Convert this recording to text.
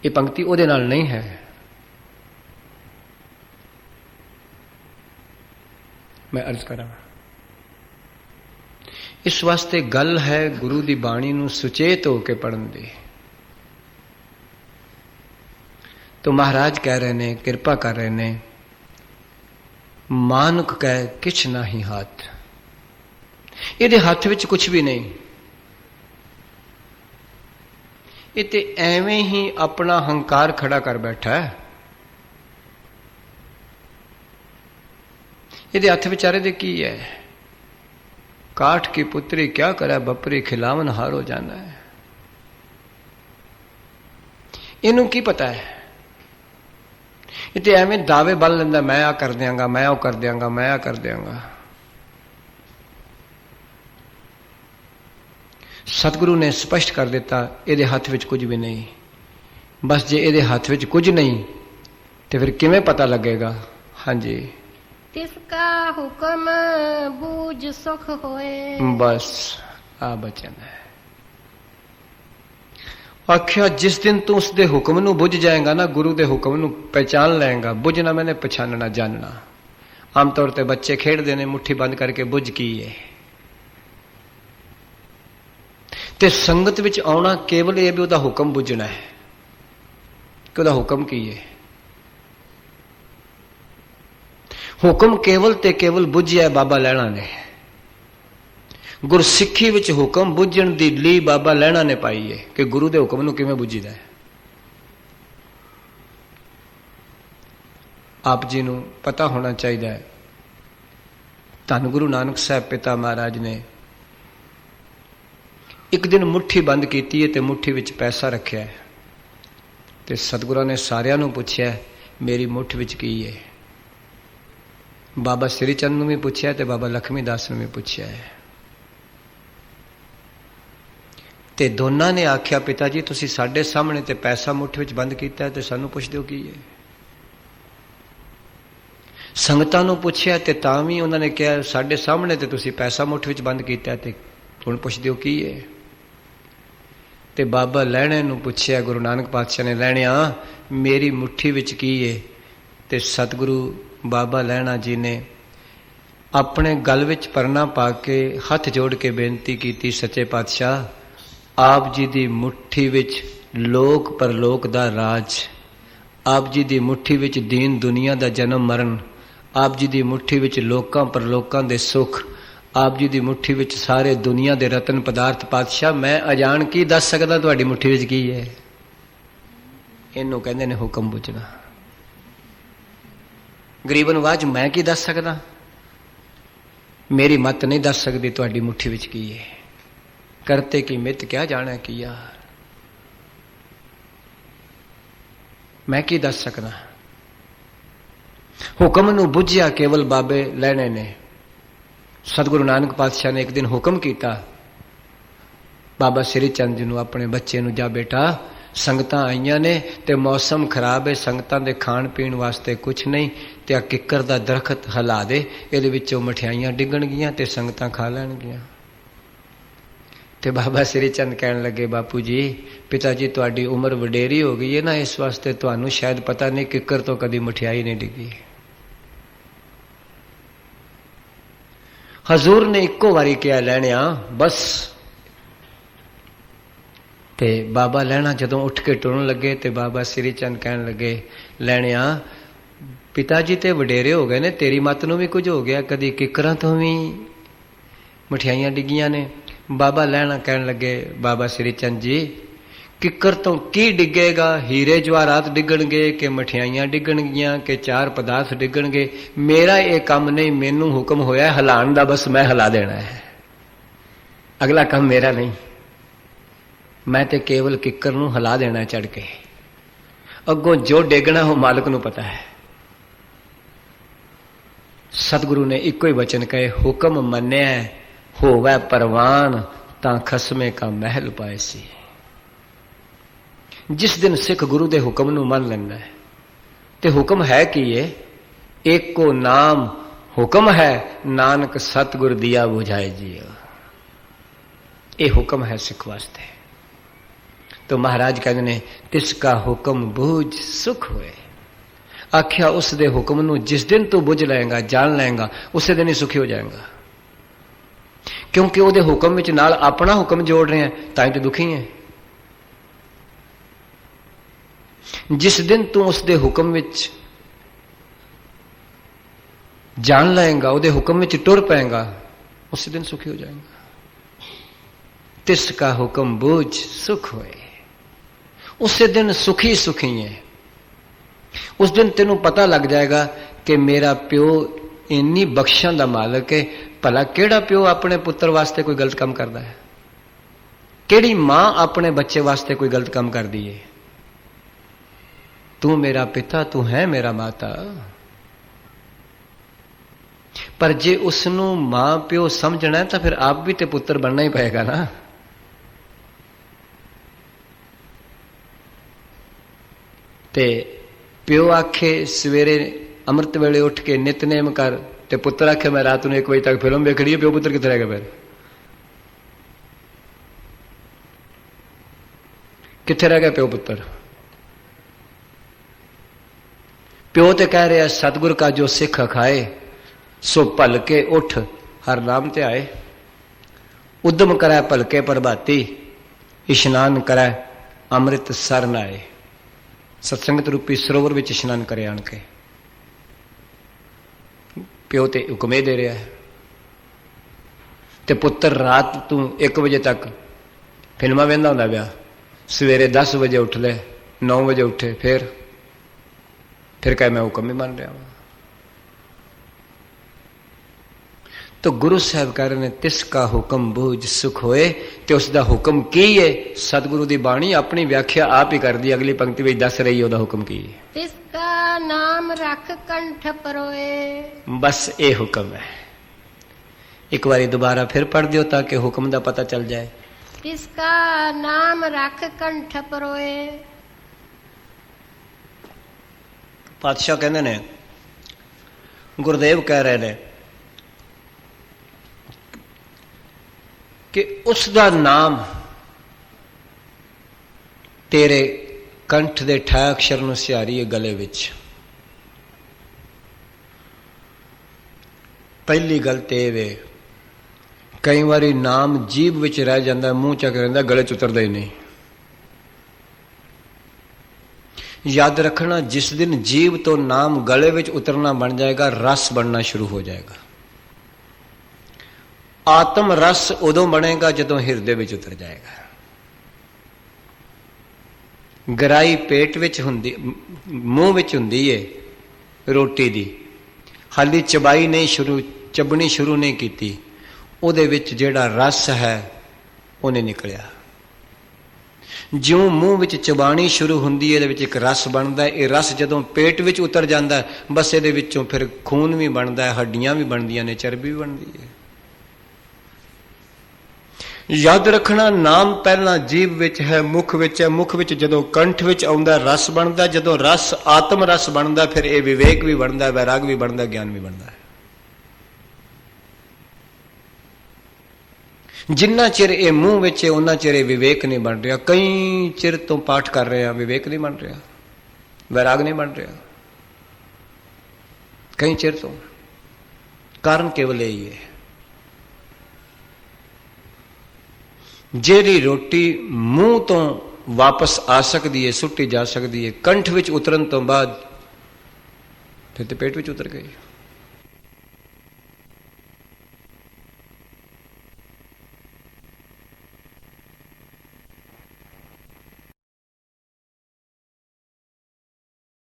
ये पंक्ति उहदे नाल नहीं है। मैं अर्ज करा, इस वास्ते गल है गुरु दी बाणी नूं सुचेत होके पढ़न दी। तो महाराज कह रहे ने, कृपा कर रहे ने, मानुक कह किछ नाही हाथ, इहदे हथ विच कुछ भी नहीं। ये ते एवें ही अपना हंकार खड़ा कर बैठा है। इहदे हथ विचारे दे की है? काठ की पुत्री क्या करे बपरी, खिलावन हार हो जाना है। इनू की पता है? इते एवें दावे बल लेंदा, मैं आ कर दियांगा, मैं ओ कर दियांगा, मैं आ कर दियांगा। सतगुरु ने स्पष्ट कर दिता, इहदे हथ विच कुछ भी नहीं। बस जे इहदे हथ विच कुछ नहीं तो फिर किवें पता लगेगा? हाँ जी, तिसका हुक्म बूझ सुख होए। बस आ बचन है। आख्या जिस दिन तू उसके हुक्म नू बुझ जाएगा ना, गुरु के हुक्म नू पहचान लेगा। बुझना मैंने पछानना, जानना। आमतौर पर बच्चे खेडते ने मुट्ठी बंद करके बुझ की है। ते संगत विच आउणा केवल ये भी उहदा हुक्म बुझना है कि उहदा हुक्म की है। हुक्म केवल ते केवल बुझिया बाबा लैणा ने। गुरसिੱਖੀ विच हुक्म बुझण दी ली बाबा लैणा ने पाई है कि गुरु दे हुक्म नूं किवें बुझीदा है। आप जी नूं पता होना चाहिए है, धन गुरु नानक साहब पिता महाराज ने एक दिन मुट्ठी बंद की है ते मुट्ठी विच पैसा रखिया है। ते सतगुरां ने सारियां नूं पुछया मेरी मुठ विच की है। बाबा श्री चंद नूं भी पुछया ते बाबा लक्ष्मी दास नूं भी पुछया है। ते दोनों ने आख्या पिता जी तुसी साडे सामने ते पैसा मुठ विच बंद कीता ते सानू पुछदे हो की है। संगतां नूं पुछया ते तां वी उन्हां ने कहा साडे सामने ते तुसी पैसा मुठ विच बंद कीता ते हुण पुछदे हो की है। ते बाबा लैणे नूं पुछया, गुरु नानक पातशाह ने, लैणिया मेरी मुट्ठी विच की है। ते सतगुरु बाबा लैणा जी ने अपने गल विच परना पा के हथ जोड़ के बेनती की, सच्चे पातशाह आप जी दी मुट्ठी विच लोक परलोक दा राज, आप जी दी मुट्ठी विच दीन दुनिया दा जन्म मरण, आप जी दी मुट्ठी विच लोकां परलोकां दे सुख, आप जी दी मुट्ठी विच सारे दुनिया दे रतन पदार्थ। पातशाह मैं अजान की दस सकदा तुहाडी मुट्ठी विच की है? इनू कहंदे ने हुक्म बुझना। गरीब नवाज मैं की दस सकदा? मेरी मत नहीं दस सकदी तुहाडी मुट्ठी विच की है। करते की मित क्या जाने किया, मैं की दस सकना? हुक्म नूं बुझिया केवल बाबे लैणे ने। सतगुरु नानक पातशाह ने एक दिन हुक्म किया बाबा श्री चंद जी नूं, अपने बच्चे नूं, जा बेटा संगतां आईयां ने ते मौसम खराब है, संगतां दे खाण पीण वास्ते कुछ नहीं, ते आ किक्कर दा दरखत हिला दे, इहदे विचों मठियाइयां डिगणगियां ते संगतां खा लैणगियां। ते बाबा श्री चंद कहन लगे बापू जी पिता जी तुहाडी उम्र वडेरी हो गई है ना, इस वास्ते तुहानूं शायद पता नहीं किक्कर तो कदी मठियाई नहीं डिगी। हजूर ने इक्को वारी कहा लैणिया बस। ते बाबा लैणा जदों उठ के टुरन लगे ते बाबा श्री चंद कहन लगे लैणिया पिता जी ते वडेरे हो गए ने, तेरी मत नूं भी कुछ हो गया, कदी किकरां तो भी मठियाइयां डिगियां ने। बाबा लैणा कहन लगे बाबा श्री चंद जी किकर तो की डिगेगा, हीरे जवाहरात डिगणगे कि मठियाइयां डिगणगियां कि चार पदार्थ डिगणगे, मेरा ये काम नहीं, मैनू हुक्म होया हिलाण दा, बस मैं हिला देना है, अगला काम मेरा नहीं, मैं ते केवल किकर नूं हिला देना है चढ़ के, अगों जो डिगना हो मालिक नूं पता है। सतगुरु ने इको ही वचन कहे हुक्म मन्निया होवै परवान तां खसमे का महल पाए सी। जिस दिन सिख गुरु दे हुक्म नूं मन लैंदा है ते हुक्म है कि ये एक को नाम हुक्म है नानक सतगुर दिया बुझाए जियो, ये हुक्म है सिख वास्ते। तो महाराज कहते ने तिसका हुक्म बूझ सुख होए। आख्या उस दे हुक्म नू जिस दिन तू बुझ लेगा जान लेगा उसे दिन ही सुखी हो जाएगा, क्योंकि वो हुक्म विच नाल अपना हुक्म जोड़ रहे हैं ताई तो दुखी है। जिस दिन तू उस दे हुक्म विच जान लेगा वो हुक्म विच टुर पेगा उस दिन सुखी हो जाएगा। तिसका हुक्म बूझ सुख होए, उस दिन सुखी सुखी है। उस दिन तेनू पता लग जाएगा कि मेरा प्यो इन्नी बख्शां दा मालक है। भला केड़ा प्यो अपने पुत्र वास्ते कोई गलत काम करता है? केड़ी मां अपने बच्चे वास्ते कोई गलत काम कर दी है? तू मेरा पिता, तू है मेरा माता। पर जे उसनू मां प्यो समझना है तो फिर आप भी तो पुत्र बनना ही पड़ेगा ना। ते प्यो आखे सवेरे अमृत वेले उठ के नितनेम कर, ते पुत्र आखे मैं रात ਨੂੰ 1 ਵਜੇ तक फिल्म वेखड़ी है, प्यो पुत्र कितने रह गए? फिर कितने रह गए प्यो पुत्र? प्यो तो कह रहा सतगुर का जो सिख खाए सो भलके उठ हर नाम ते आए। उद्यम करै भलके प्रभाती इशनान करै अमृत सर नाए। सत्संगत रूपी सरोवर विच इशनान करे आन के। प्यो ते हुक्मे दे रहा है ते पुत्र रात तू 1 बजे तक फिल्मां वेंदा हुंदा पिया, सवेरे 10 बजे उठ ले, 9 बजे उठे, फिर कहे मैं हुक्म ही मान रहा हूं। तो गुरु साहब कह रहे हैं तिसका हुक्म बूझ सुख होए। ते उसका हुक्म की है? सतगुरु की बाणी अपनी व्याख्या आप ही कर दी, अगली पंक्ति में दस रही है हुक्म की है। तिसका नाम रख कंठ परोए। बस ये हुक्म है। एक बारी दोबारा फिर पढ़ दियो ताकि हुक्म का पता चल जाए। तिसका नाम रख कंठ परोए। पातशाह कहते ने, गुरुदेव कह रहे ने कि उसका नाम तेरे कंठ दे ठा अक्षर नूं सिहारी है गले विच। पहली गल ते वे कई बारी नाम जीभ विच रह जाता, मूँह चक रहिंदा, गले च उतरदा ही नहीं। याद रखना जिस दिन जीभ तो नाम गले विच उतरना बन जाएगा, रस बनना शुरू हो जाएगा। आत्म रस उदों बनेगा जदों हिरदे विच उतर जाएगा। गराई पेट विच हुंदी, मूँह विच हुंदी है रोटी दी, हाली चबाई नहीं शुरू, चबनी शुरू नहीं की, उहदे विच जिहड़ा रस है वो नहीं निकलिया। ज्यों मूँह विच चबाणी शुरू हुंदी है, एक रस बनता है। ये रस जदों पेट विच उतर जाता है, बस ये विचों फिर खून भी बनता है, हड्डियां भी बनदियां ने, चर्बी भी बनती है। याद रखना नाम पहला जीभ विच है, मुख विच है, मुख विच जदों कंठ विच आउंदा रस बनता, जदों रस आत्म रस बनता फिर ये विवेक भी बनता, वैराग भी बनता, ज्ञान भी बनता है। जिन्ना चिर ये मूँह विच है उन्ना चिर विवेक नहीं बन रहा। कई चिर तो पाठ कर रहे हैं, विवेक नहीं बन रहा, वैराग नहीं बन रहा, कई चिर तो। कारण केवल यही है, जेरी रोटी मूँह तो वापस आ सकती है, सुट्टी जा सकती है, कंठ विच उतरन तो बाद फिर तो पेट विच उतर गई।